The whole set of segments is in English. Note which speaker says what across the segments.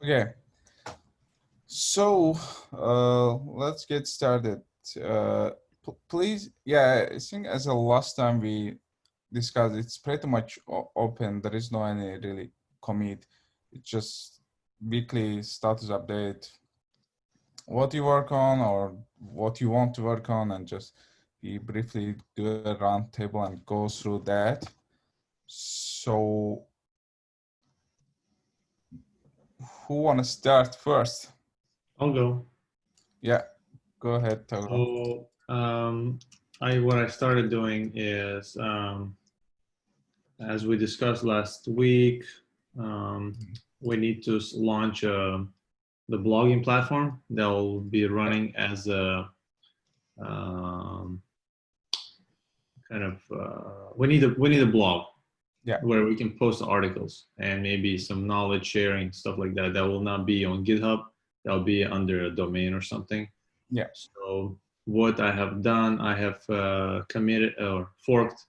Speaker 1: Okay, so let's get started. Please, yeah, I think as the last time we discussed, it's pretty much open. There is no any really commit. It's just weekly status update, what you work on or what you want to work on, and just we briefly do a round table and go through that. So who want to start first?
Speaker 2: I'll go.
Speaker 1: Yeah, go ahead, Tauro.
Speaker 2: So what I started doing is, as we discussed last week, we need to launch the blogging platform that will be running as a kind of we need a blog
Speaker 1: Yeah.
Speaker 2: where we can post articles and maybe some knowledge sharing stuff like that. That will not be on GitHub. That'll be under a domain or something.
Speaker 1: Yeah.
Speaker 2: So what I have done, I have committed or forked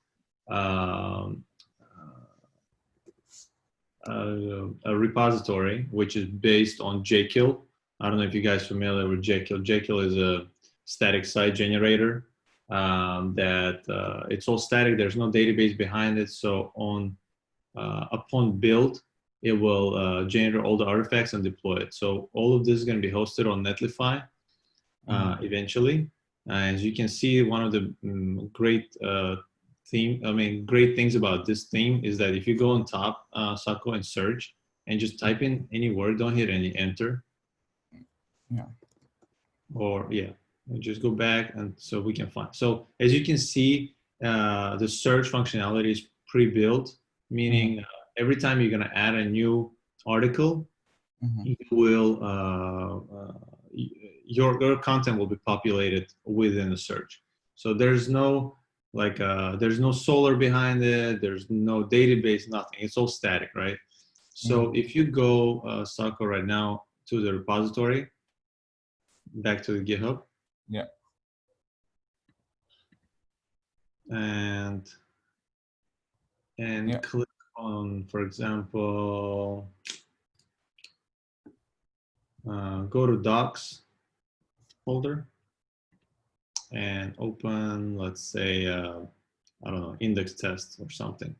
Speaker 2: um, a repository which is based on Jekyll. I don't know if you guys are familiar with Jekyll. Jekyll is a static site generator that it's all static. There's no database behind it. So upon build, it will generate all the artifacts and deploy it. So all of this is going to be hosted on Netlify eventually. As you can see, one of the great things about this theme is that if you go on top, Sako, and search and just type in any word, don't hit any enter.
Speaker 1: Yeah.
Speaker 2: Or just go back and so we can find. So as you can see, the search functionality is pre-built, meaning every time you're going to add a new article, you will your content will be populated within the search. So there's no there's no Solr behind it. There's no database, nothing. It's all static, right? So if you go Sako right now to the repository, back to the GitHub.
Speaker 1: Yeah.
Speaker 2: And click on, for example, go to docs folder and open, let's say, I don't know, index test or something.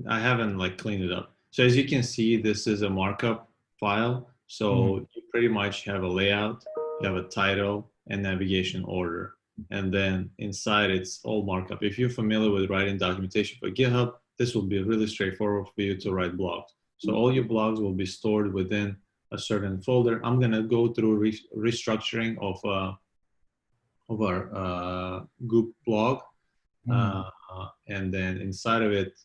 Speaker 2: I haven't cleaned it up. So as you can see, this is a markup file. So you pretty much have a layout, you have a title and navigation order. And then inside it's all markup. If you're familiar with writing documentation for GitHub, this will be really straightforward for you to write blogs. So all your blogs will be stored within a certain folder. I'm gonna go through restructuring of our GOUP blog. And then inside of it,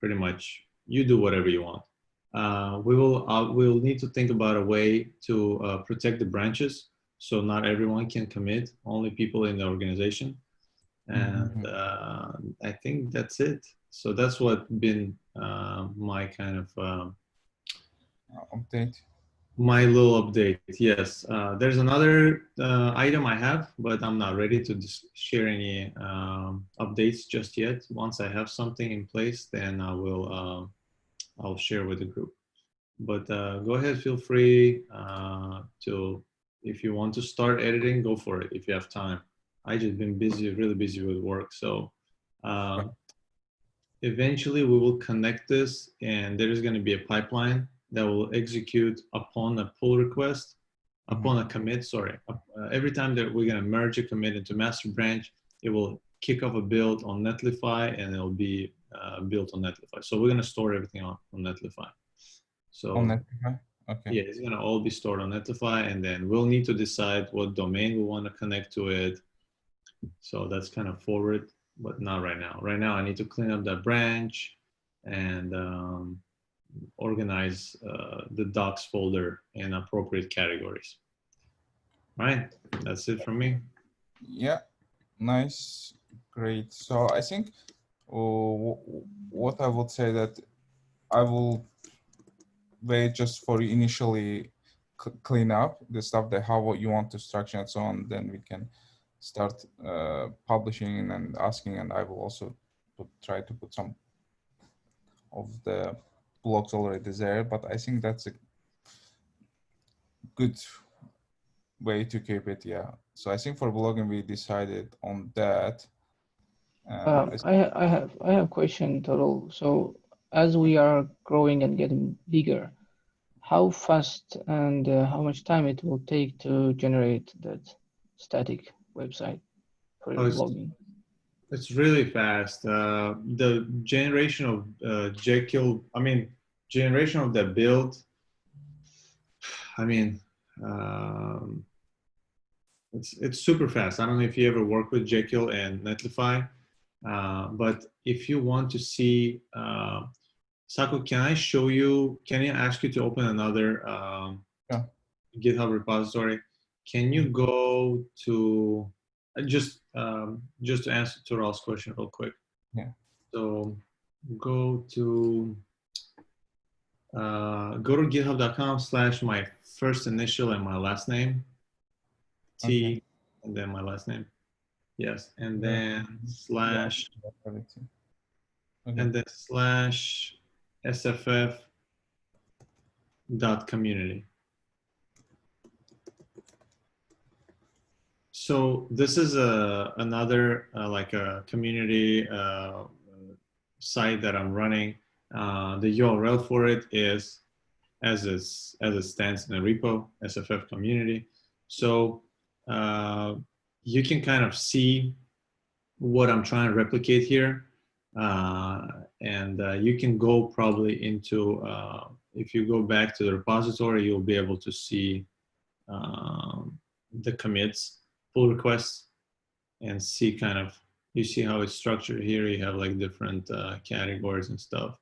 Speaker 2: pretty much you do whatever you want. We'll need to think about a way to protect the branches. So not everyone can commit, only people in the organization. And I think that's it. So that's what been my kind of
Speaker 1: Update.
Speaker 2: my little update. Yes, there's another item I have, but I'm not ready to share any updates just yet. Once I have something in place, then I'll share with the group. But go ahead, feel free to, if you want to start editing, go for it if you have time. I just been busy, really busy with work. So eventually we will connect this, and there is going to be a pipeline that will execute upon a pull request, upon a commit, every time that we're going to merge a commit into master branch, it will kick off a build on Netlify, and it'll be built on Netlify. So we're going to store everything on Netlify. So
Speaker 1: on Netlify? Okay.
Speaker 2: Yeah, it's going to all be stored on Netlify, and then we'll need to decide what domain we want to connect to it. So that's kind of forward, but not right now. Right now, I need to clean up that branch and organize the docs folder in appropriate categories. All right, that's it from me.
Speaker 1: Yeah, nice, great. So I think what I would say that I will wait just for you initially clean up the stuff that how what you want to structure and so on. Then we can start publishing and asking, and I will also try to put some of the blogs already there, but I think that's a good way to keep it. Yeah. So I think for blogging we decided on that. And
Speaker 3: I have question, Total. So as we are growing and getting bigger, how fast and how much time it will take to generate that static website for your
Speaker 2: Oh,
Speaker 3: blogging?
Speaker 2: it's really fast. The generation of Jekyll, I mean, generation of the build, I mean, um, it's super fast. I don't know if you ever work with Jekyll and Netlify, but if you want to see, Sako, can I show you? Can I ask you to open another
Speaker 1: yeah.
Speaker 2: GitHub repository? Can you go to just to answer Tural's question real quick?
Speaker 1: Yeah.
Speaker 2: So go to github.com/my first initial and my last name, T,
Speaker 1: Okay.
Speaker 2: and then my last name. Yes, and
Speaker 1: Yeah.
Speaker 2: then slash,
Speaker 1: Okay.
Speaker 2: and then slash sff.community. So this is another like a community site that I'm running. The URL for it is as it stands in the repo, SFF community. So you can kind of see what I'm trying to replicate here. And you can go probably into, if you go back to the repository, you'll be able to see the commits, pull requests, and see kind of, you see how it's structured here. You have like different categories and stuff.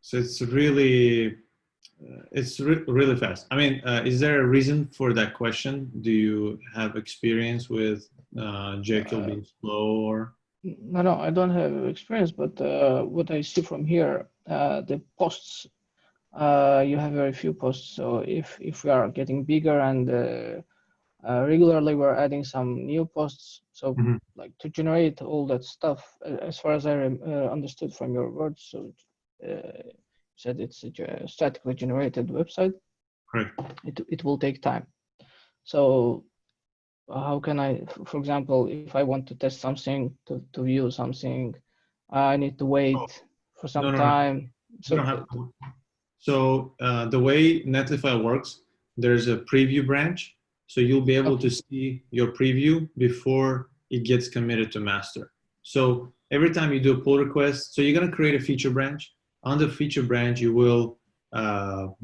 Speaker 2: So it's really, really fast. I mean, is there a reason for that question? Do you have experience with Jekyll being slow or?
Speaker 3: No, I don't have experience, but what I see from here, the posts, you have very few posts. So if we are getting bigger and regularly we're adding some new posts, so
Speaker 2: Mhm.
Speaker 3: like to generate all that stuff, as far as I understood from your words, so you said it's a statically generated website.
Speaker 2: Correct.
Speaker 3: It will take time. So how can I, for example, if I want to test something, to view something, I need to wait for some
Speaker 2: No.
Speaker 3: time.
Speaker 2: You
Speaker 3: So
Speaker 2: don't have to. So the way Netlify works, there's a preview branch. So you'll be able
Speaker 3: okay,
Speaker 2: to see your preview before it gets committed to master. So every time you do a pull request, so you're going to create a feature branch. On the feature branch, you will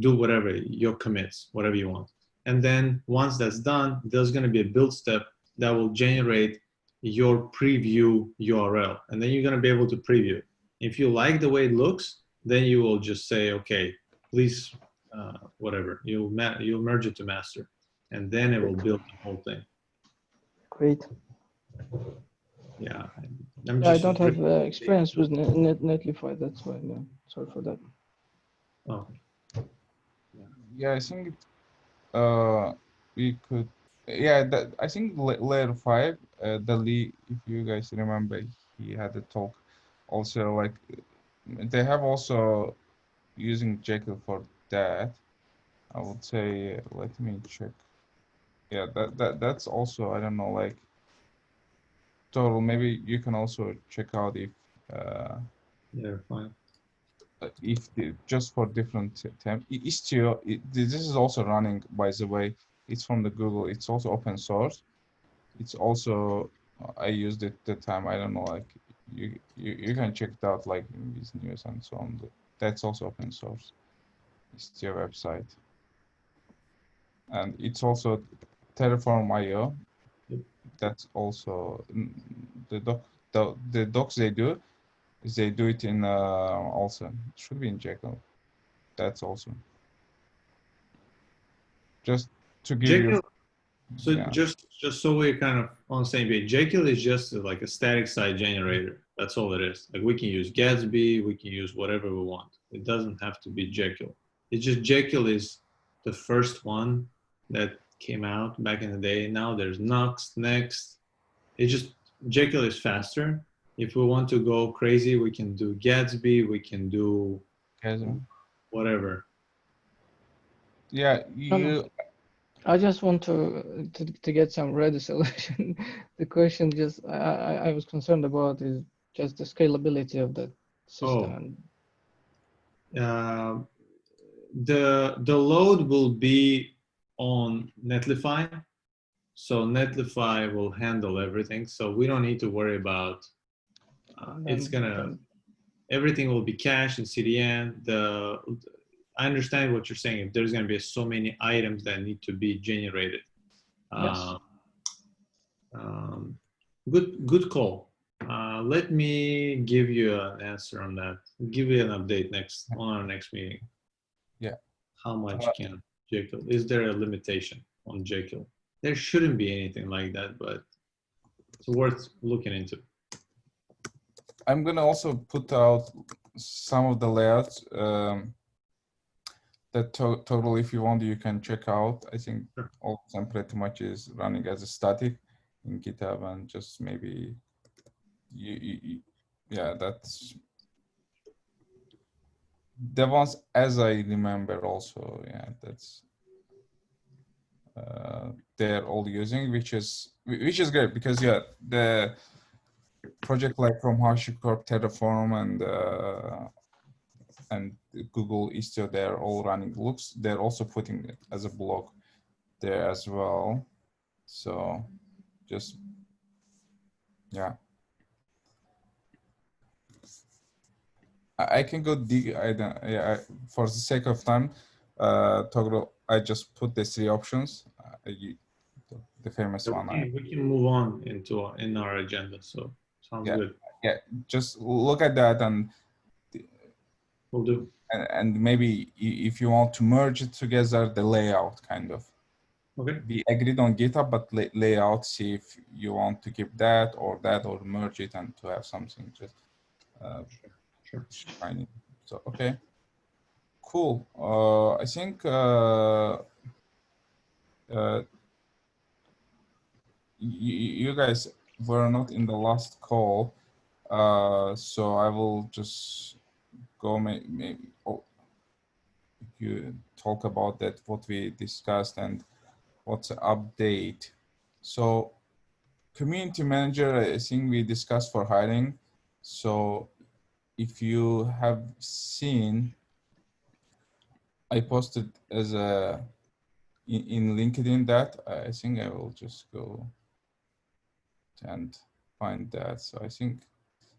Speaker 2: do whatever, your commits, whatever you want. And then once that's done, there's going to be a build step that will generate your preview URL. And then you're going to be able to preview. If you like the way it looks, then you will just say, okay, please, whatever, you'll merge it to master, and then it will build the whole thing.
Speaker 3: great.
Speaker 2: Yeah,
Speaker 3: Yeah, I don't have experience with Netlify, that's why. Yeah, sorry for that.
Speaker 2: Oh.
Speaker 1: Yeah, I think we could. Yeah, that I think layer 5, the Lee, if you guys remember, he had a talk. Also, like they have also using Jekyll for that. I would say, let me check. Yeah, that's also, I don't know, like total. Maybe you can also check out
Speaker 2: Yeah, fine.
Speaker 1: if just for different time. Istio, this is also running, by the way. It's from the Google. It's also open source. It's also I used it the time. I don't know, like you can check it out like in these news and so on. That's also open source. Istio website, and it's also Terraform.io.
Speaker 2: Yep.
Speaker 1: That's also the docs they do is they do it in also, it should be in Jekyll. That's also just to give you,
Speaker 2: Jekyll. So
Speaker 1: yeah.
Speaker 2: just so we're kind of on the same page, Jekyll is just like a static site generator. That's all it is. Like we can use Gatsby, we can use whatever we want. It doesn't have to be Jekyll. It's just Jekyll is the first one that came out back in the day. Now there's next. It's just Jekyll is faster. If we want to go crazy, we can do Gatsby. We can do
Speaker 1: Guys,
Speaker 2: whatever.
Speaker 1: yeah,
Speaker 3: No, no.
Speaker 1: you.
Speaker 3: I just want to get some ready solution. The question just I was concerned about is just the scalability of that system.
Speaker 2: Oh.
Speaker 3: And
Speaker 2: The load will be on Netlify. So Netlify will handle everything. So we don't need to worry about, it's gonna, everything will be cached in CDN. I understand what you're saying. If there's gonna be so many items that need to be generated.
Speaker 3: yes.
Speaker 2: Good call. Let me give you an answer on that. Give you an update on our next meeting.
Speaker 1: Yeah.
Speaker 2: How much can Jekyll? Is there a limitation on Jekyll? There shouldn't be anything like that, but it's worth looking into.
Speaker 1: I'm gonna also put out some of the layouts that totally, if you want, you can check out. I think
Speaker 2: Sure.
Speaker 1: all of them pretty much is running as a static in GitHub, and just maybe yeah, that's the ones as I remember also. Yeah, that's they're all using, which is great, because yeah, the project like from HashiCorp, Terraform, and Google Istio, they're all running. They're also putting it as a blog there as well. So just, yeah. I can go dig. I don't. Yeah. For the sake of time, Toggle. I just put the 3 options. The famous one.
Speaker 2: We can move on in our agenda. So sounds good.
Speaker 1: Yeah. Just look at that, and
Speaker 2: We'll do.
Speaker 1: And maybe if you want to merge it together, the layout kind of.
Speaker 2: Okay.
Speaker 1: We agreed on GitHub, but layout, see if you want to keep that, or merge it and to have something just
Speaker 2: Sure.
Speaker 1: shiny. So, okay, cool. I think you guys were not in the last call, so I will just go maybe you talk about that, what we discussed and what's the update. So community manager, I think we discussed for hiring. So if you have seen, I posted as in LinkedIn that. I think I will just go and find that. So I think,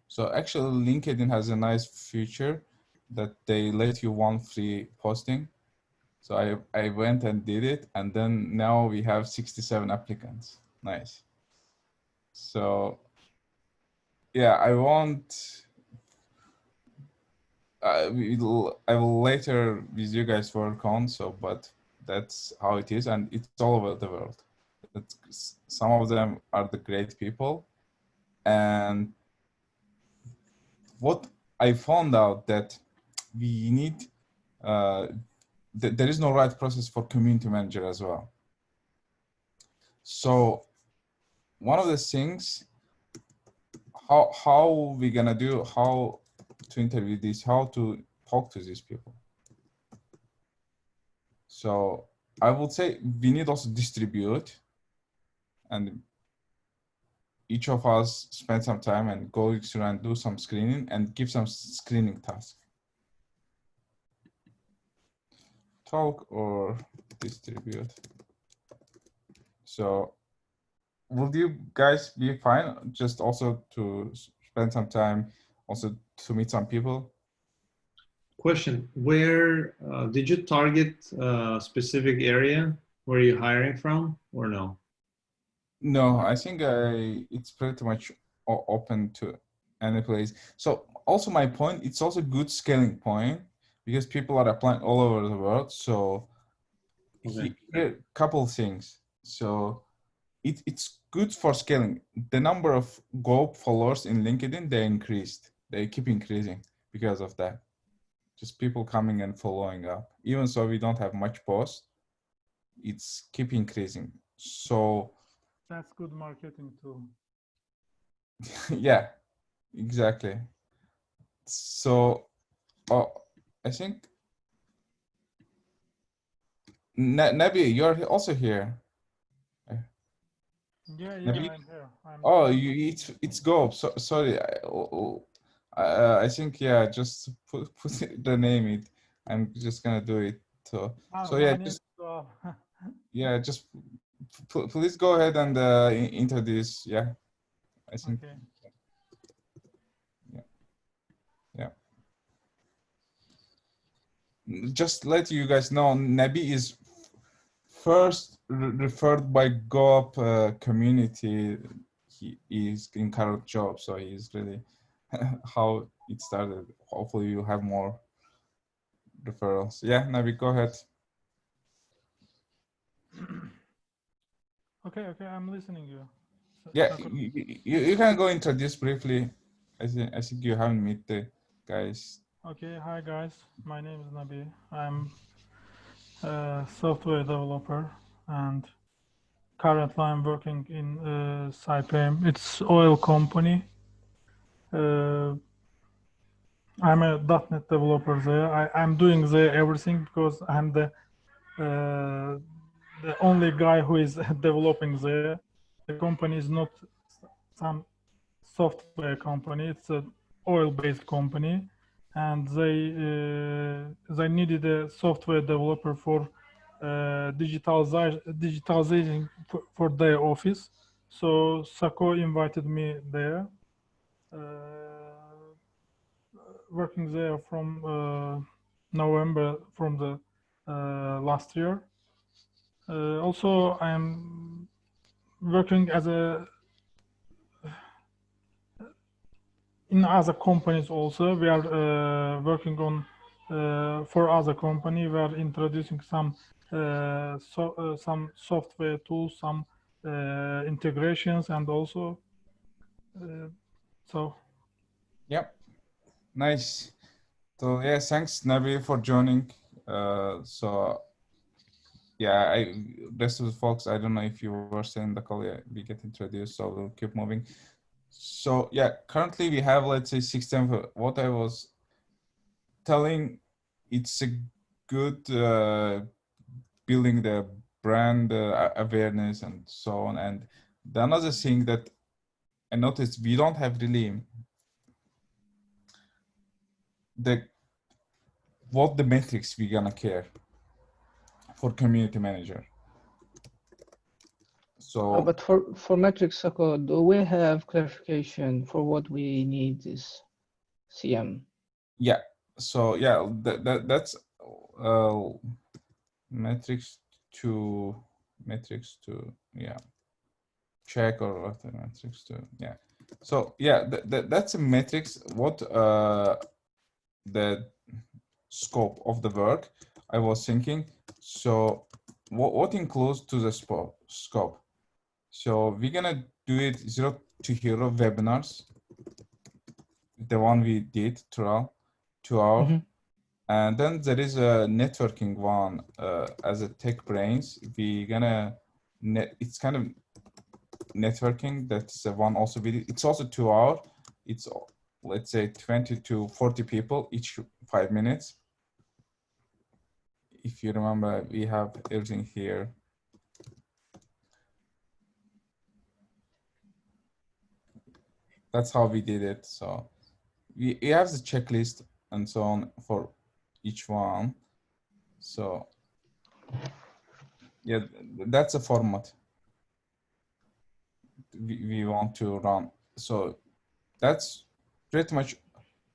Speaker 1: so actually LinkedIn has a nice feature that they let you 1 free posting. So I went and did it, and then now we have 67 applicants. Nice. So yeah, I won't. I will later with you guys work on. So, but that's how it is, and it's all over the world. Some of them are the great people, and what I found out that we need. There is no right process for community manager as well. So one of the things, how we gonna do, how to interview this, how to talk to these people. So I would say we need also distribute, and each of us spend some time and go through and do some screening and give some screening task. Talk or distribute. So would you guys be fine just also to spend some time also to meet some people?
Speaker 2: Question, where did you target a specific area where you're hiring from, or no?
Speaker 1: No, I think it's pretty much open to any place. So also my point, it's also a good scaling point because people are applying all over the world. So
Speaker 2: Okay.
Speaker 1: here, couple things. So it's good for scaling. The number of GOUP followers in LinkedIn, they keep increasing because of that. Just people coming and following up. Even so, we don't have much posts, it's keep increasing. So
Speaker 4: That's good marketing too.
Speaker 1: yeah, exactly. So I think Nabi, you're also here.
Speaker 4: Yeah,
Speaker 1: Nabi?
Speaker 4: I'm here.
Speaker 1: Oh, it's GOUP. So sorry. I think yeah. Just put the name. I'm just gonna do it. So yeah,
Speaker 4: my name
Speaker 1: just
Speaker 4: is Sual.
Speaker 1: yeah, just please go ahead and introduce. Yeah, I think
Speaker 4: Okay.
Speaker 1: yeah. Just let you guys know, Nabi is first referred by GOUP community. He is in current job, so he's really how it started. Hopefully, you have more referrals. Yeah, Nabi, go ahead.
Speaker 4: Okay, I'm listening you.
Speaker 1: Yeah,
Speaker 4: Sakura.
Speaker 1: you can go introduce briefly. I think you haven't met the guys.
Speaker 4: Okay, hi guys. My name is Nabi. I'm a software developer and currently I'm working in Saipem. It's oil company. I'm a .NET developer there. I'm doing there everything because I'm the only guy who is developing there. The company is not some software company. It's an oil-based company, and they needed a software developer for digitalizing for their office. So Sako invited me there. Working there from November from the last year. Also, I'm working as a in other companies. Also, we are working on for other company. We are introducing some some software tools, some integrations, and also so.
Speaker 1: Yep, nice. So yeah, thanks Nabi for joining. So yeah, rest of the folks, I don't know if you were saying the call. Yeah, we get introduced, so we'll keep moving. So yeah, currently we have, let's say, 16. What I was telling, it's a good building the brand awareness and so on. And the another thing that I noticed, we don't have really what the metrics we're gonna care for community manager. So
Speaker 3: But for metrics, Sako, do we have clarification for what we need is CM?
Speaker 1: yeah, so yeah, that's metrics to yeah, check or what the metrics to yeah. So yeah, that's a metrics. What the scope of the work I was thinking. So what includes to the scope? So we're gonna do it 0 to hero webinars, the one we did throughout 2 hour.
Speaker 3: Mm-hmm.
Speaker 1: And then there is a networking one as a tech brains. We're gonna it's kind of networking. That's the one also we did. It's also 2 hour. It's let's say 20 to 40 people each 5 minutes. If you remember, we have everything here. That's how we did it. So we have the checklist and so on for each one. So yeah, that's a format we want to run. So that's pretty much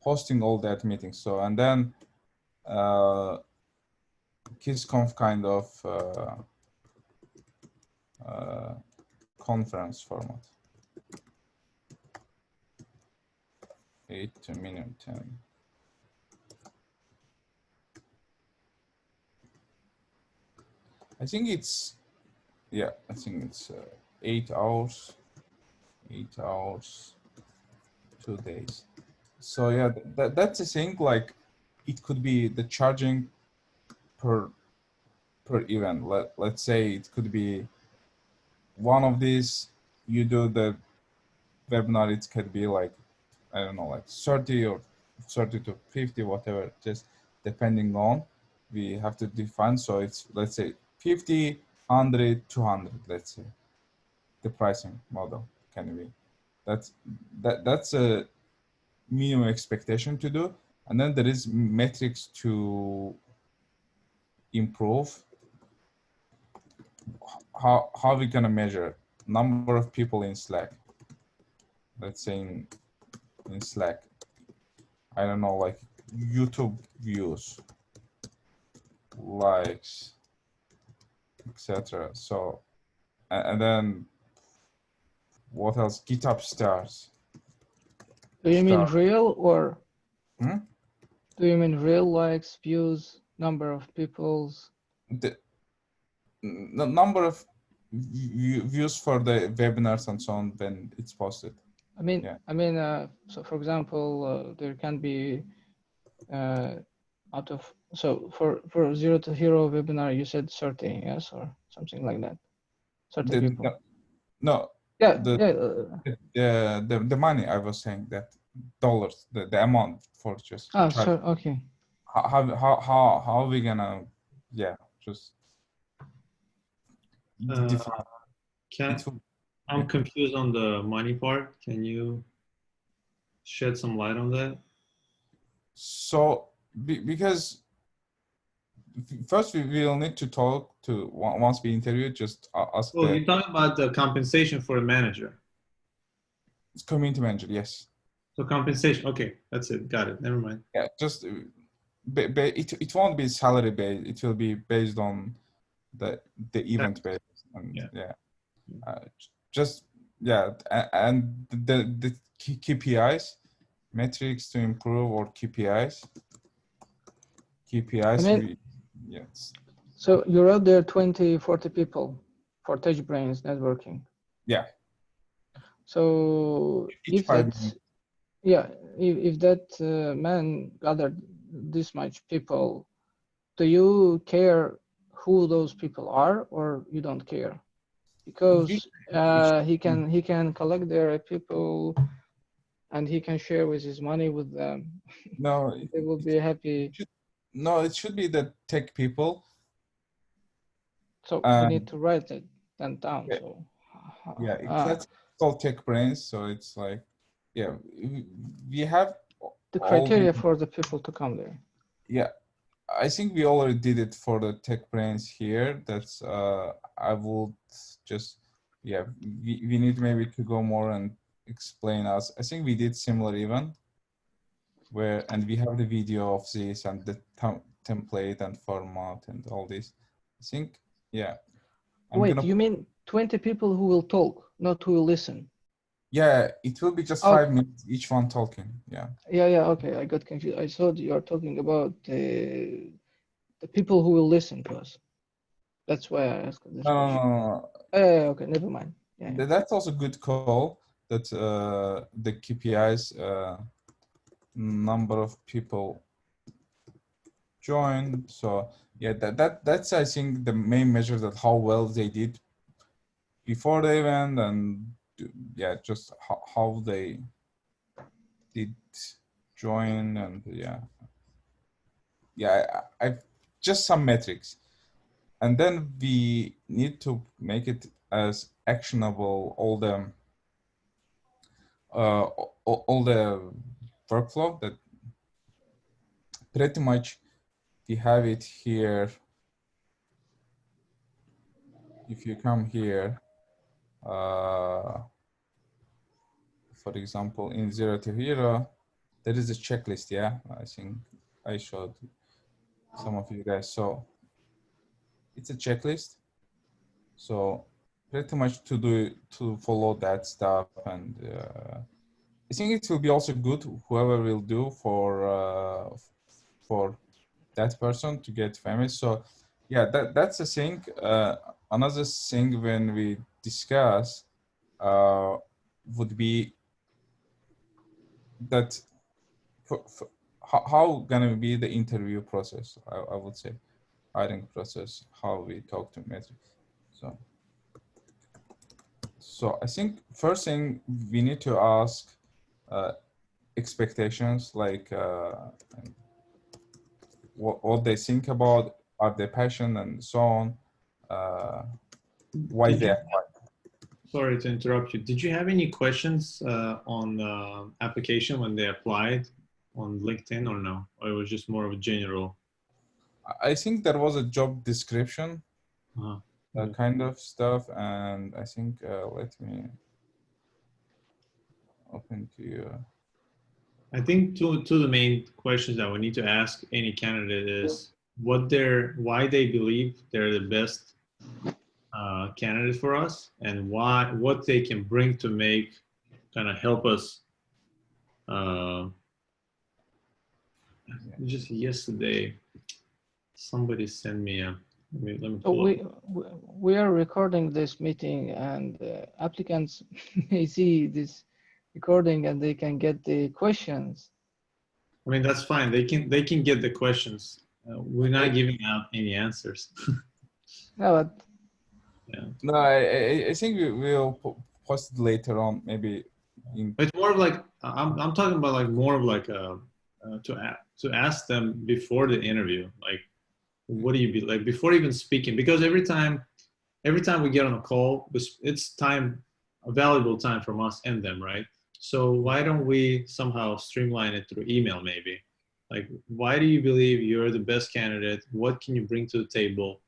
Speaker 1: hosting all that meetings. So, and then KissConf kind of conference format. 8 to minimum 10. I think it's, yeah, I think it's 8 hours, 8 hours, 2 days. So yeah, that's the thing, like it could be the charging per per event. Let's say it could be one of these, you do the webinar, it could be like, I don't know, like 30 or 30 to 50, whatever, just depending on, we have to define. So it's, let's say 50, 100, 200, let's say, the pricing model can be. That's a minimum expectation to do. And then there is metrics to improve. How we gonna measure number of people in Slack? Let's say in Slack, I don't know, like YouTube views, likes, etc. So, and then what else? GitHub stars.
Speaker 3: Do you mean real or
Speaker 1: Hmm?
Speaker 3: do you mean real likes, views, number of people's?
Speaker 1: The number of views for the webinars and so on when it's posted.
Speaker 3: I mean,
Speaker 1: Yeah.
Speaker 3: so for example, there can be out of, so for 0 to hero webinar, you said 30, yes, or something like that. 30 people.
Speaker 1: No.
Speaker 3: Yeah,
Speaker 1: The money I was saying, that dollars, the amount for just.
Speaker 3: Oh, sure. Okay.
Speaker 1: How are we gonna, yeah, just define.
Speaker 2: I'm confused on the money part. Can you shed some light on that?
Speaker 1: So because first we will need to talk to, once we interview, just ask
Speaker 2: Oh, you're talking about the compensation for a manager.
Speaker 1: Community manager, yes.
Speaker 2: So compensation, okay, that's it, got it, never mind.
Speaker 1: Yeah, just it won't be salary based, it will be based on the event based. And yeah. Just, yeah, and the KPIs, metrics to improve, or KPIs.
Speaker 3: I mean,
Speaker 1: yes.
Speaker 3: So you're out there 20, 40 people for TouchBrains networking.
Speaker 1: Yeah.
Speaker 3: So if that, yeah, if that man gathered this much people, do you care who those people are, or you don't care? Because he can collect their people and he can share with his money with them.
Speaker 1: No,
Speaker 3: they will be happy.
Speaker 1: No, it should be the tech people.
Speaker 3: So we need to write it then down.
Speaker 1: Yeah.
Speaker 3: So
Speaker 1: yeah, it's called tech brains. So it's like, yeah, we have
Speaker 3: the criteria for the people to come there.
Speaker 1: Yeah, I think we already did it for the tech brains here. That's I would just, yeah, we need maybe to go more and explain us. I think we did similar event where, and we have the video of this and the template and format and all this. I think, yeah.
Speaker 3: Wait, you mean 20 people who will talk, not who will listen?
Speaker 1: Yeah, it will be just 5 minutes each one talking. Yeah.
Speaker 3: Yeah. Okay, I got confused. I thought you are talking about the people who will listen to us. That's why I asked this question.
Speaker 1: No.
Speaker 3: Okay, never mind. Yeah.
Speaker 1: That's also good call. That the KPIs, number of people joined. So yeah, that's I think the main measure, that how well they did before the event, and yeah, just how they did join, and I just some metrics, and then we need to make it as actionable, all the workflow, that pretty much we have it here. If you come here, for example, in 0 to hero, there is a checklist. Yeah, I think I showed some of you guys. So it's a checklist. So pretty much to follow that stuff, and I think it will be also good, whoever will do for that person to get famous. So yeah, that's a thing. Another thing when we discuss would be that how gonna be the interview process, I would say. hiring process, how we talk to metrics. So I think first thing we need to ask expectations, like what they think about, are they passionate, and so on. Why they apply.
Speaker 2: Sorry to interrupt you. Did you have any questions on application when they applied on LinkedIn or no? Or it was just more of a general?
Speaker 1: I think there was a job description,
Speaker 2: Uh-huh.
Speaker 1: kind of stuff, and I think let me open to you.
Speaker 2: I think two of the main questions that we need to ask any candidate is why they believe they're the best candidate for us, and what they can bring to make kind of help us. Just yesterday, somebody sent me a. Let me
Speaker 3: So
Speaker 2: pull up.
Speaker 3: we are recording this meeting, and applicants may see this recording and they can get the questions.
Speaker 2: I mean, that's fine. They can get the questions. We're not giving out any answers.
Speaker 3: No, but
Speaker 2: Yeah.
Speaker 1: No, I think we'll post it later on, maybe.
Speaker 2: It's more of like I'm talking about like more of like to ask them before the interview, like what do you be like before even speaking, because every time we get on a call, it's a valuable time from us and them, right? So why don't we somehow streamline it through email maybe? Like, why do you believe you're the best candidate? What can you bring to the table?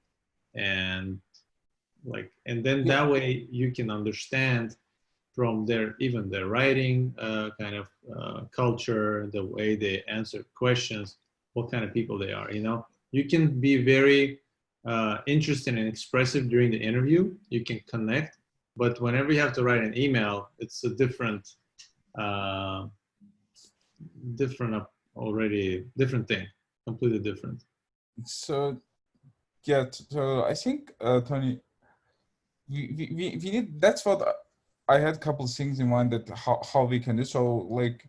Speaker 2: And then that way you can understand from their writing kind of culture, the way they answer questions, what kind of people they are. You can be very interesting and expressive during the interview. You can connect, but whenever you have to write an email, it's a different thing, completely different.
Speaker 1: So yeah, so I think Tony, we need, that's what I had a couple of things in mind, that how we can do. So like,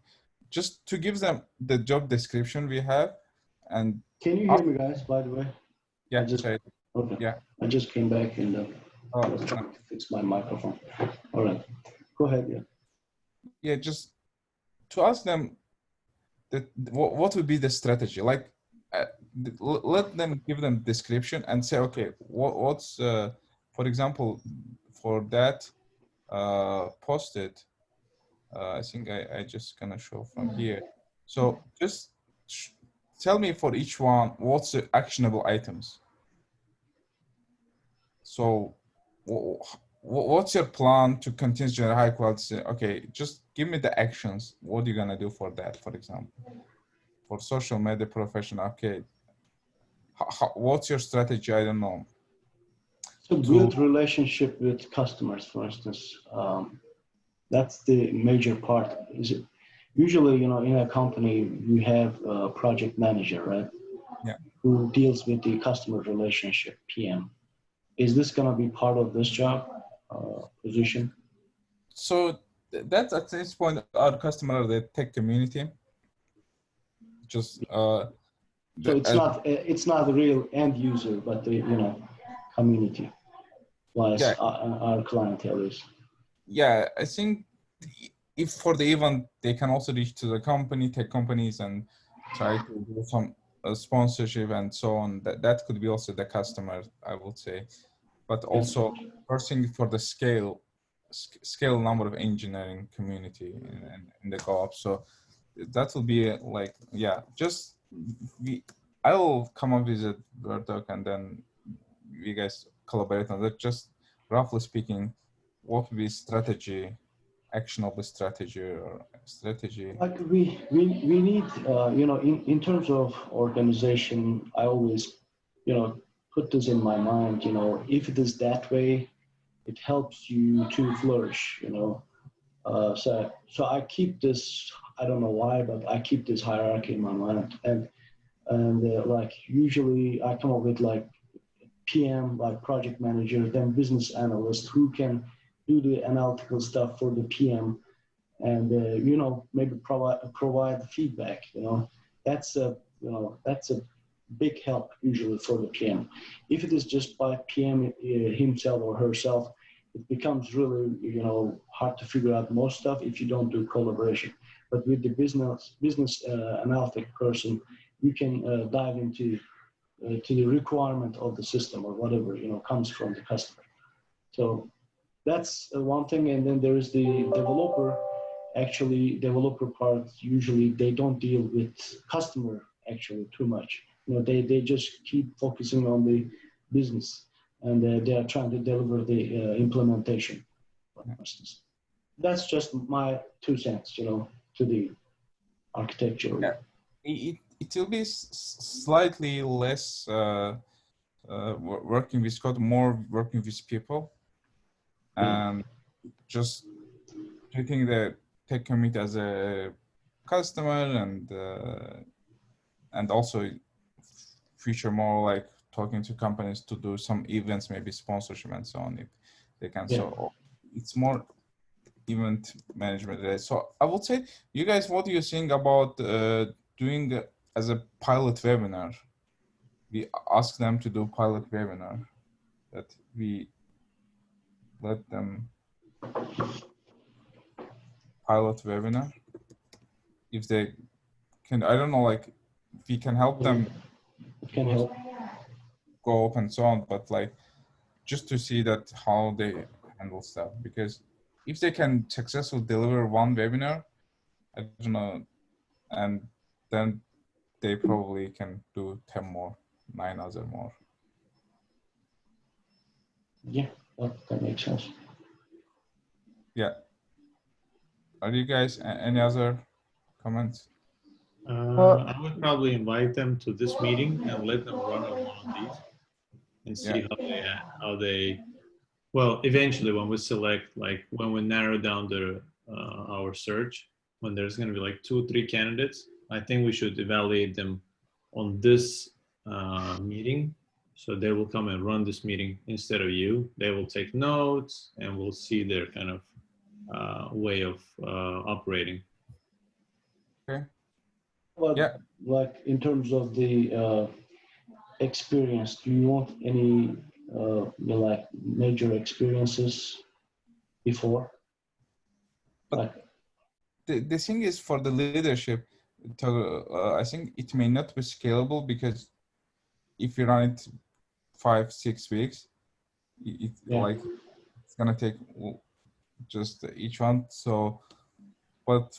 Speaker 1: just to give them the job description we have. And
Speaker 5: can you hear me, guys, by the way?
Speaker 1: Yeah,
Speaker 5: okay.
Speaker 1: Yeah.
Speaker 5: I just came back and I was trying to fix my microphone. All right, go ahead.
Speaker 1: Yeah, just to ask them that what would be the strategy, like let them give them description and say, okay, what's for example, for that posted, I think I just gonna show from here. So just tell me for each one what's the actionable items. So what's your plan to continue to generate high quality? Okay, just give me the actions. What are you gonna do for that? For example, for social media professional. Okay, what's your strategy? I don't know.
Speaker 5: So build relationship with customers, for instance. That's the major part. Is it usually, in a company you have a project manager, right?
Speaker 1: Yeah. Who
Speaker 5: deals with the customer relationship, PM. Is this going to be part of this job position? So
Speaker 1: that's at this point our customer, the tech community. Just
Speaker 5: so it's not the real end user, but the community, plus our clientele is.
Speaker 1: Yeah, I think if for the event they can also reach to the tech companies, and try to do some sponsorship and so on. That could be also the customer, I would say. But also first thing for the scale number of engineering community in the GOUP. So that will be like, yeah, just I will come up with a Word doc and then you guys collaborate on that. Just roughly speaking, what would be strategy, actionable strategy or strategy?
Speaker 5: Like we need, in terms of organization, I always, put this in my mind, if it is that way, it helps you to flourish, so I keep this, I don't know why, but I keep this hierarchy in my mind. And like usually I come up with like PM, like project manager, then business analyst who can do the analytical stuff for the PM, and maybe provide feedback. That's a big help usually for the PM. If it is just by PM himself or herself, it becomes really, you know, hard to figure out most stuff if you don't do collaboration. But with the business analytic person, you can dive into to the requirement of the system or whatever, you know, comes from the customer. So that's one thing. And then there is the developer. Actually, developer part, usually they don't deal with customer actually too much. You know, they just keep focusing on the business, and they are trying to deliver the implementation, for instance. That's just my 2 cents, you know, to the architecture.
Speaker 1: Yeah. It will be slightly less working with code, more working with people, and just treating the tech commit as a customer, and also future more like talking to companies to do some events, maybe sponsorship and so on, if they can.
Speaker 5: Yeah.
Speaker 1: So it's more event management. So I would say, you guys, what do you think about doing as a pilot webinar? We ask them to do pilot webinar, that we let them pilot webinar. If they can, I don't know, like we can help them
Speaker 5: It can help.
Speaker 1: go up and so on, but like just to see that how they handle stuff, because if they can successfully deliver one webinar, I don't know, and then they probably can do 10 more, 9 other more.
Speaker 5: Yeah, that makes sense.
Speaker 1: Yeah. Are you guys any other comments?
Speaker 2: I would probably invite them to this meeting and let them run on one of these and see how they, well, eventually when we select, like when we narrow down our search, when there's going to be like 2 or 3 candidates, I think we should evaluate them on this meeting. So they will come and run this meeting instead of you. They will take notes, and we'll see their kind of way of operating.
Speaker 1: Okay.
Speaker 5: But
Speaker 1: Yeah.
Speaker 5: like in terms of the experience, do you want any like major experiences before?
Speaker 1: But
Speaker 5: Like,
Speaker 1: the thing is, for the leadership, I think it may not be scalable, because if you run it 5-6 weeks, like it's gonna take just each one. So, but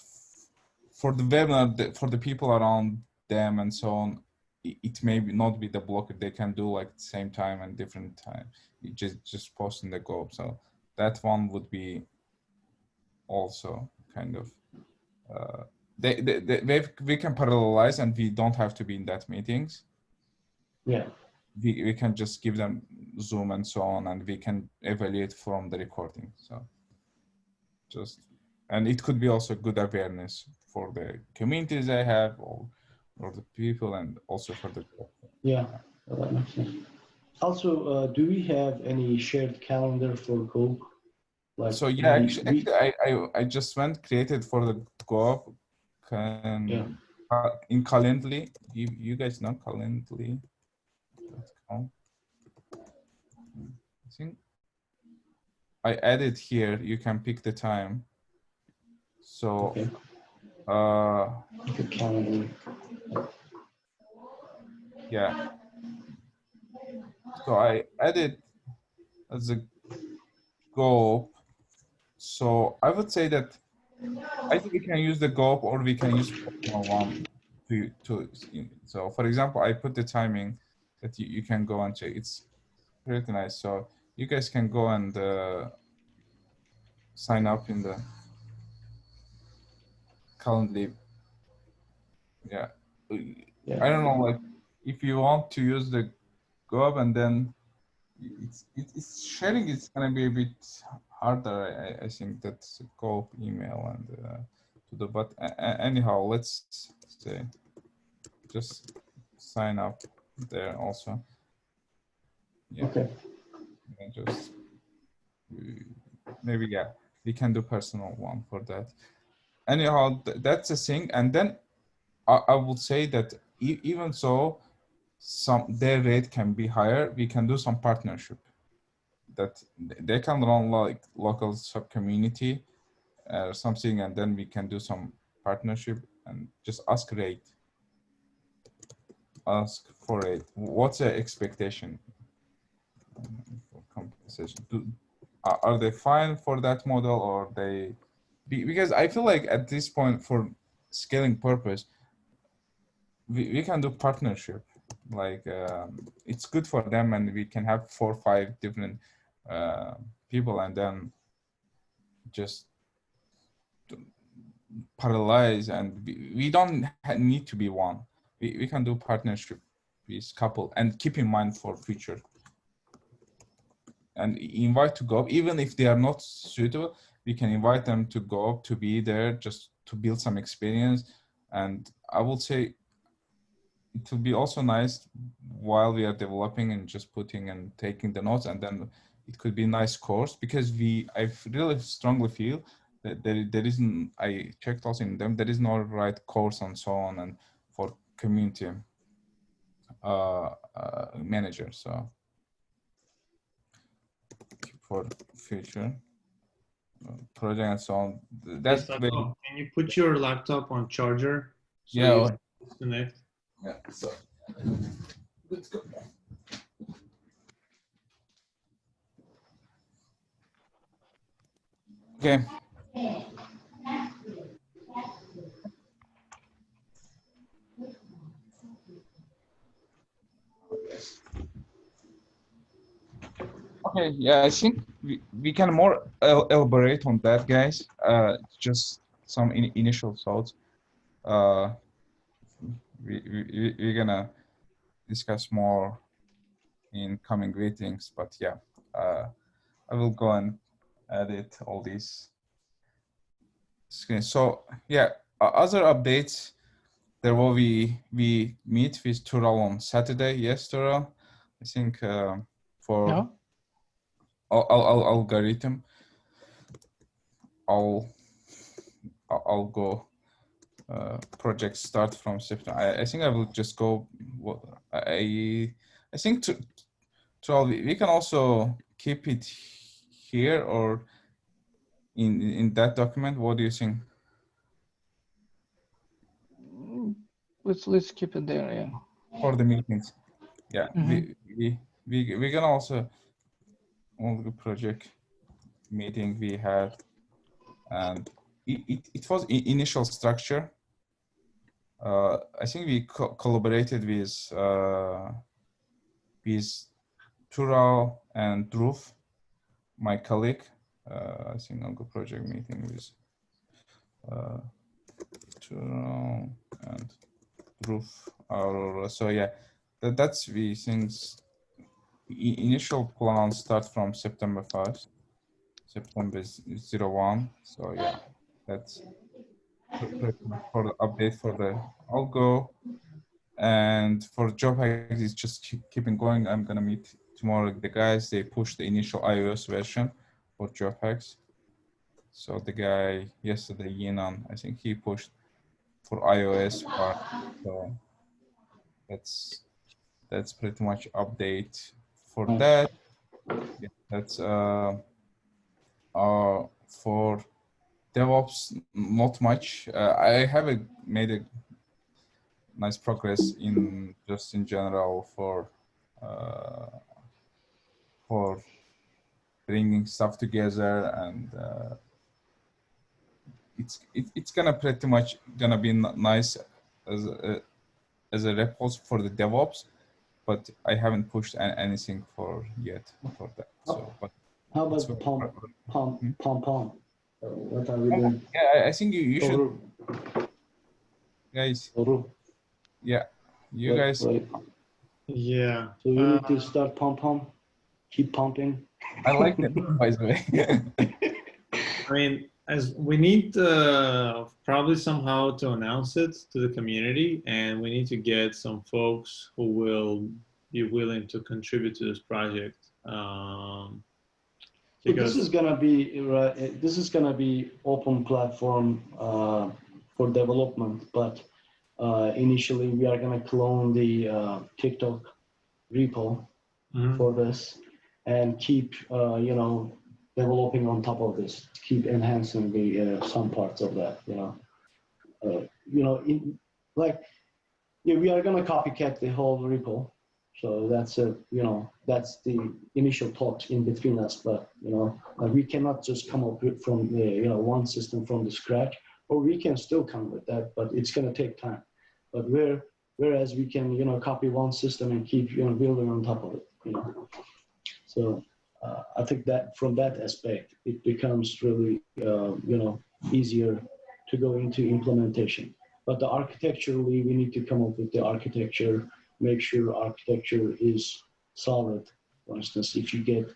Speaker 1: for the webinar, for the people around them and so on, it may not be the blocker. They can do like the same time and different time. You just post in the GOUP. So that one would be also kind of we can parallelize, and we don't have to be in that meetings.
Speaker 5: yeah.
Speaker 1: We can just give them Zoom and so on, and we can evaluate from the recording. So just, and it could be also good awareness for the communities they have, or the people, and also for the group.
Speaker 5: Yeah, that makes sense. Also, do we have any shared calendar for GOUP? Like,
Speaker 1: So yeah, actually I just created for the GOUP in Calendly. You guys know Calendly.com. I think I added here. You can pick the time. So
Speaker 5: calendar.
Speaker 1: Yeah. So I added as a GOUP. So I would say that I think we can use the GOUP, or we can use one to. So for example, I put the timing that you can go and check. It's pretty nice. So you guys can go and sign up in the Calendly. Yeah. I don't know, like if you want to use the GOUP, and then it's sharing, it's gonna be a bit harder. I think that's GOUP email and to the, but anyhow, let's say just sign up there also. Yeah.
Speaker 5: Okay.
Speaker 1: And just maybe we can do personal one for that. Anyhow, that's the thing. And then I would say that even so, their rate can be higher, we can do some partnership that they can run like local sub community or something, and then we can do some partnership and just ask for rate. What's the expectation for compensation? Are they fine for that model, or they? Because I feel like at this point, for scaling purpose, we can do partnership. Like it's good for them, and we can have 4 or 5 different people, and then just parallelize, and we don't need to be one. We can do partnership with couple, and keep in mind for future, and invite to go, even if they are not suitable, we can invite them to go to be there just to build some experience. And I would say it will be also nice while we are developing and just putting and taking the notes, and then it could be a nice course, because I really strongly feel that there isn't, I checked also in them, there is no right course and so on, and for community manager. So for future project and so on, that's
Speaker 2: Hey,
Speaker 1: very,
Speaker 2: Sako, can you put your laptop on charger so
Speaker 1: yeah,
Speaker 2: you disconnect?
Speaker 1: yeah. So let's go. Okay. Okay, yeah, I think we can more elaborate on that, guys. Just some initial thoughts. Uh, we're gonna discuss more in coming meetings, but yeah, I will go and edit all these screens. So yeah, other updates. There will we meet with Tural on Saturday. Yes, Tural. I think for
Speaker 3: Yeah.
Speaker 1: algorithm, I'll go. Project start from September. I think I will just go. I think we can also keep it here or in that document. What do you think?
Speaker 3: Let's keep it there. Yeah.
Speaker 1: For the meetings, yeah,
Speaker 3: Mhm.
Speaker 1: we can also all the project meeting we had, and it was initial structure. I think we collaborated with Tural and Dhruv, my colleague. I think I'll go project meeting with Tural and Dhruv. So yeah, that's the things. Initial plan start from September 1st, September 01. So yeah, that's pretty much for the update for the algo. And for job hacks, it's just keeping going. I'm gonna meet tomorrow the guys. They pushed the initial iOS version for job hacks. So the guy yesterday, Yinan, I think he pushed for iOS part. So that's pretty much update for that. Yeah, that's for DevOps, not much. I have made a nice progress in just in general for bringing stuff together, and it's gonna pretty much gonna be nice as a repos for the DevOps, but I haven't pushed anything for yet for that. So, but
Speaker 5: How
Speaker 1: it's
Speaker 5: about pom? What are we
Speaker 1: oh,
Speaker 5: doing?
Speaker 1: yeah, I think you should,
Speaker 5: Doğru.
Speaker 1: guys.
Speaker 5: Doğru.
Speaker 1: Yeah, you guys.
Speaker 5: Right.
Speaker 2: Yeah.
Speaker 5: So you need to start pom. Keep pumping.
Speaker 1: I like that, by the way.
Speaker 2: I mean, as we need probably somehow to announce it to the community, and we need to get some folks who will be willing to contribute to this project.
Speaker 5: So this is gonna be This is gonna be open platform for development, but initially we are going to clone the TikTok repo for this and keep, you know, developing on top of this, keep enhancing the some parts of that, like, yeah, we are going to copycat the whole repo. So that's that's the initial talks in between us. But we cannot just come up with from one system from the scratch, or we can still come with that, but it's going to take time. But whereas we can copy one system and keep building on top of it. So I think that from that aspect, it becomes really easier to go into implementation. But the architecturally, we need to come up with the architecture, make sure architecture is solid. For instance, if you get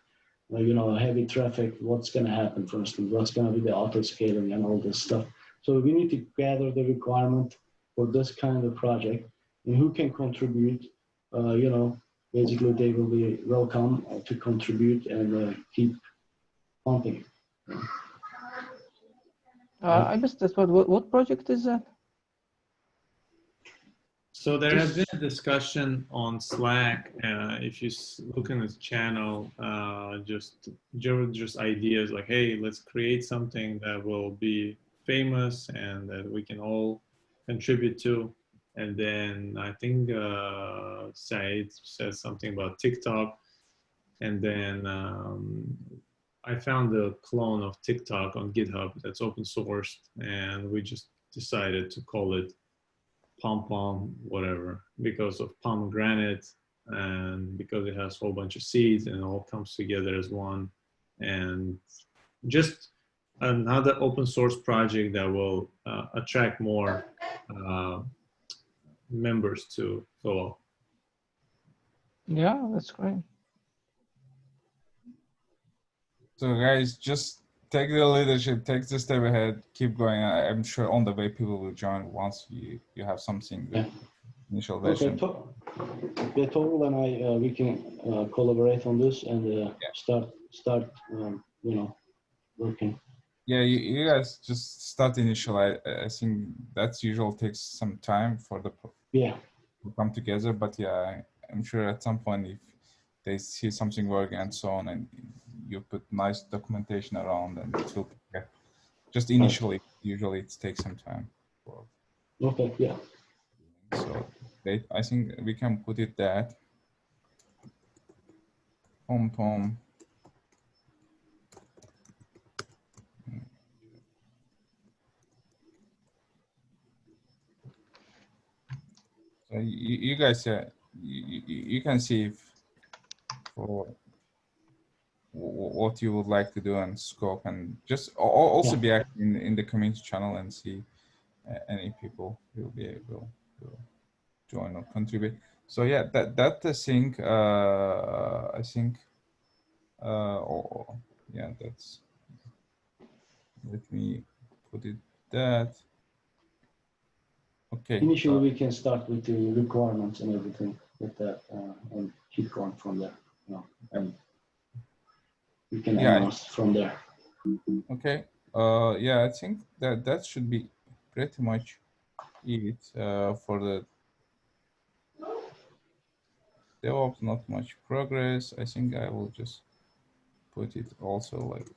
Speaker 5: heavy traffic, what's going to happen? For instance, what's going to be the auto scaling and all this stuff. So we need to gather the requirement for this kind of project, and who can contribute. Basically they will be welcome to contribute and keep pumping.
Speaker 3: I missed this one. What project is that?
Speaker 2: So there has been a discussion on Slack. If you look in this channel, just ideas like, hey, let's create something that will be famous and that we can all contribute to. And then I think Said says something about TikTok. And then I found a clone of TikTok on GitHub that's open sourced, and we just decided to call it pom-pom whatever because of pomegranate and because it has a whole bunch of seeds and it all comes together as one, and just another open source project that will attract more members to follow.
Speaker 3: Yeah, that's great.
Speaker 1: So guys, just take the leadership, take the step ahead, keep going. I'm sure on the way people will join once you have something good. Initial version.
Speaker 5: Okay, Torul and I, we can collaborate on this and start working.
Speaker 1: Yeah, you guys just start initial. I think that's usually takes some time for the to come together. But yeah, I'm sure at some point if they see something working and so on, and you put nice documentation around, and it will just initially. Usually it takes some time.
Speaker 5: Okay. Yeah.
Speaker 1: So I think we can put it that pom-pom. So you guys, you can see if for what you would like to do and scope, and just also be active in the community channel and see any people will be able to join or contribute. So yeah, that I think yeah, that's, let me put it that. Okay.
Speaker 5: Initially, we can start with the requirements and everything with that, and keep going from there. And we can announce from there.
Speaker 1: Okay. Yeah, I think that should be pretty much it for the DevOps. Not much progress. I think I will just put it also like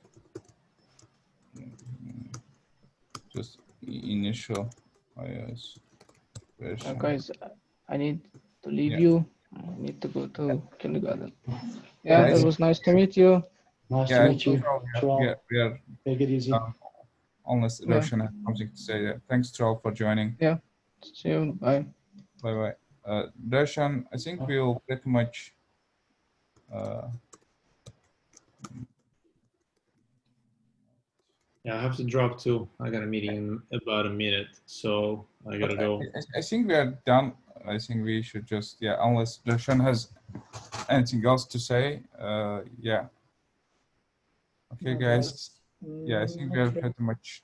Speaker 1: just initial iOS version.
Speaker 3: Guys, I need to leave you. I need to go to kindergarten. Yeah, it was nice to meet you.
Speaker 5: Nice to meet you.
Speaker 1: We are
Speaker 5: take it easy.
Speaker 1: Unless Roshan has something to say. Thanks, Troll, for joining.
Speaker 3: Yeah. See you. Bye.
Speaker 1: Bye bye. Roshan, I think we'll pretty much.
Speaker 2: Yeah, I have to drop too. I got a meeting in about a minute, so I gotta go.
Speaker 1: I think we are done. I think we should just, unless Roshan has anything else to say, yeah. Okay, guys. Yeah, I think we are pretty much.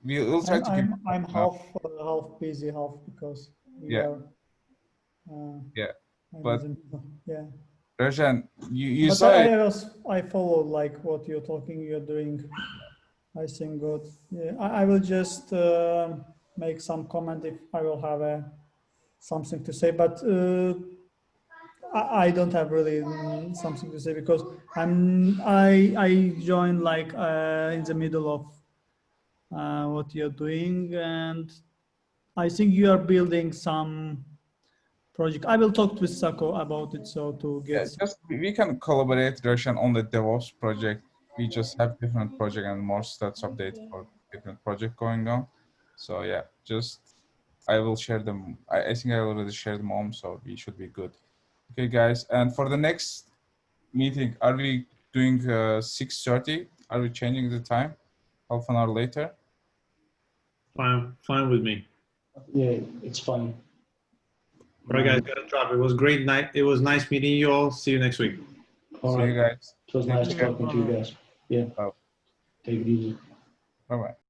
Speaker 1: We'll try to keep.
Speaker 6: I'm half busy, half because we are.
Speaker 1: But Roshan, you
Speaker 6: but
Speaker 1: saw.
Speaker 6: I follow like what you're talking. You're doing. I think good. Yeah, I will just make some comment if I will have something to say, but I don't have really something to say because I joined like in the middle of what you're doing, and I think you are building some project. I will talk with Sako about it, so to
Speaker 1: Yeah,
Speaker 6: get
Speaker 1: just we can collaborate, Roshan, on the DevOps project. We just have different project and more stats updates for different project going on. So yeah, just I will share them. I think I already shared them on, so we should be good. Okay, guys. And for the next meeting, are we doing 6:30? Are we changing the time? Half an hour later?
Speaker 2: Fine with me.
Speaker 5: Yeah, it's fine.
Speaker 2: All right, guys, gotta drop. It was great night. It was nice meeting you all. See you next week.
Speaker 5: All
Speaker 1: See you
Speaker 5: right.
Speaker 1: guys.
Speaker 5: It was
Speaker 1: Take
Speaker 5: nice
Speaker 1: care.
Speaker 5: talking to you guys. Yeah.
Speaker 1: Bye.
Speaker 5: Take it easy.
Speaker 1: Bye-bye.